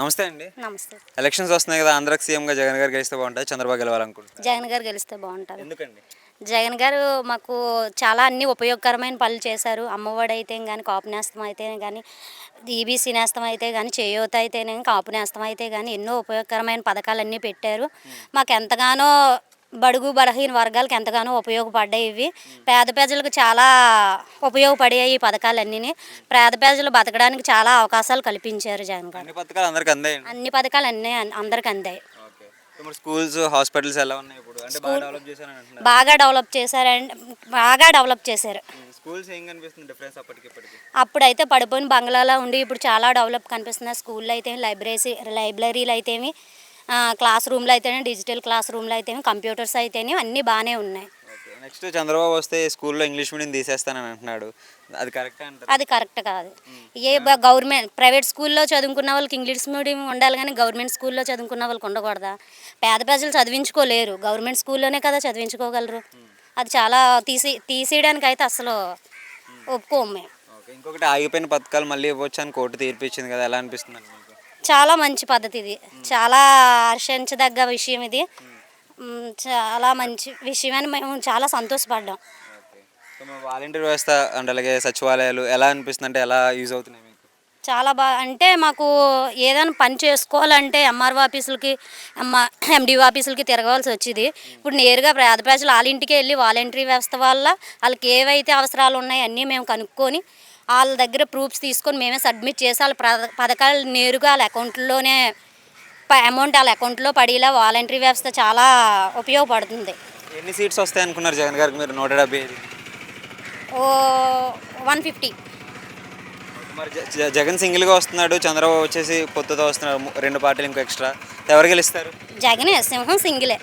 నమస్తే అండి. నమస్తే. ఎలక్షన్స్ వస్తున్నాయి కదా! ఆంధ్రాకి సీఎంగా జగన్ గారు గెలిస్తే బాగుంటదా? చంద్రబాబు గెలవాలనుకుంటున్నారా? జగన్ గారు గెలిస్తే బావుంటది. ఎందుకండి? జగన్ గారు మాకు చాలా అన్ని ఉపయోగకరమైన పనులు చేశారు. అమ్మఒడి అయితేనే గాని, కాపు నేస్తం అయితేనే గాని, ఈబీసీ నేస్తం అయితే గాని, చేయూత అయితేనే కాపు నేస్తం అయితే గాని ఎన్నో ఉపయోగకరమైన పథకాలన్నీ పెట్టారు. మాకెంతగానో బడుగు బలహీన వర్గాలకు ఎంతగానో ఉపయోగపడ్డాయి ఇవి. పేద ప్రజలకు చాలా ఉపయోగపడాయి ఈ పథకాలన్నీని. పేద ప్రజలు బతకడానికి చాలా అవకాశాలు కల్పించారు జగన్ గారు. అన్ని పథకాలు అందరికి అందాయండి? అన్ని పథకాలు అన్నీ అందరికి అందాయి. ఓకే. ఇప్పుడు స్కూల్స్, హాస్పిటల్స్ ఎలా ఉన్నాయి ఇప్పుడు? అంటే బాగా డెవలప్ చేశారని అంటున్నారు. బాగా డెవలప్ చేశారు. స్కూల్స్ ఏం కనిపిస్తుంది డిఫరెన్స్ అప్పటికి ఇప్పటికి? అప్పుడైతే పడిపోయిన బంగ్లాలా ఉండి ఇప్పుడు చాలా డెవలప్ కనిపిస్తున్నాయి. స్కూల్లో అయితే లైబ్రరీలు అయితేమి, క్లాస్ రూమ్లు అయితేనే, డిజిటల్ క్లాస్ రూమ్లు అయితేమి, కంప్యూటర్స్ అయితేనే అన్నీ బాగానే ఉన్నాయి. ఓకే. నెక్స్ట్ చంద్రబాబు వస్తే స్కూల్లో ఇంగ్లీష్ మీడియం తీసేస్తానని అంటున్నాడు. అది కరెక్టే అంటారా? అది కరెక్ట్ కాదు. గవర్నమెంట్ ప్రైవేట్ స్కూల్లో చదువుకున్న వాళ్ళకి ఇంగ్లీష్ మీడియం ఉండాలి కానీ గవర్నమెంట్ స్కూల్లో చదువుకున్న వాళ్ళకి ఉండకూడదా? పేద ప్రజలు చదివించుకోలేరు, గవర్నమెంట్ స్కూల్లోనే కదా చదివించుకోగలరు. అది చాలా తీసేయడానికి అయితే అసలు ఒప్పుకోము మేము. ఓకే. ఇంకొకటి ఆగిపోయిన పథకాలు మళ్ళీ ఇవ్వచ్చు అని కోర్టు తీర్పు ఇచ్చింది కదా! ఎలా అనిపిస్తుంది మీకు? చాలా మంచి పద్ధతి ఇది. చాలా హర్షించదగ్గ విషయం ఇది. చాలా మంచి విషయం అని మేము చాలా సంతోషపడ్డాం. ఓకే. సో మన వాలంటీర్ వ్యవస్థ అండ్ అలాగే సచివాలయాలు ఎలా అనిపిస్తుంది? అంటే ఎలా యూజ్ అవుతున్నాయి మీకు? చాలా అంటే మాకు ఏదైనా పని చేసుకోవాలంటే ఎంఆర్ఓ ఆఫీసులకి, ఎండిఓ ఆఫీసులకి తిరగవలసి వచ్చేది. ఇప్పుడు నేరుగా పేద ప్రజలు వాళ్ళ ఇంటికి వెళ్ళి వాలంటరీ వ్యవస్థ వల్ల వాళ్ళకి ఏవైతే అవసరాలు ఉన్నాయో అన్నీ మేము కనుక్కొని వాళ్ళ దగ్గర ప్రూఫ్స్ తీసుకొని మేమే సబ్మిట్ చేసి వాళ్ళ పథకాలు నేరుగా వాళ్ళ అకౌంట్లోనే అమౌంట్ వాళ్ళ అకౌంట్లో పడేలా వాలంటరీ వ్యవస్థ చాలా ఉపయోగపడుతుంది. ఎన్ని సీట్స్ వస్తాయి అనుకున్నారు జగన్ గారికి మీరు? 175. ఓ 150. మరి జగన్ సింగిల్గా వస్తున్నాడు, చంద్రబాబు వచ్చేసి పొత్తుతో వస్తున్నాడు, రెండు పార్టీలు ఇంకో ఎక్స్ట్రా. ఎవరు గెలుస్తారు? జగనే సింహం సింగిలే.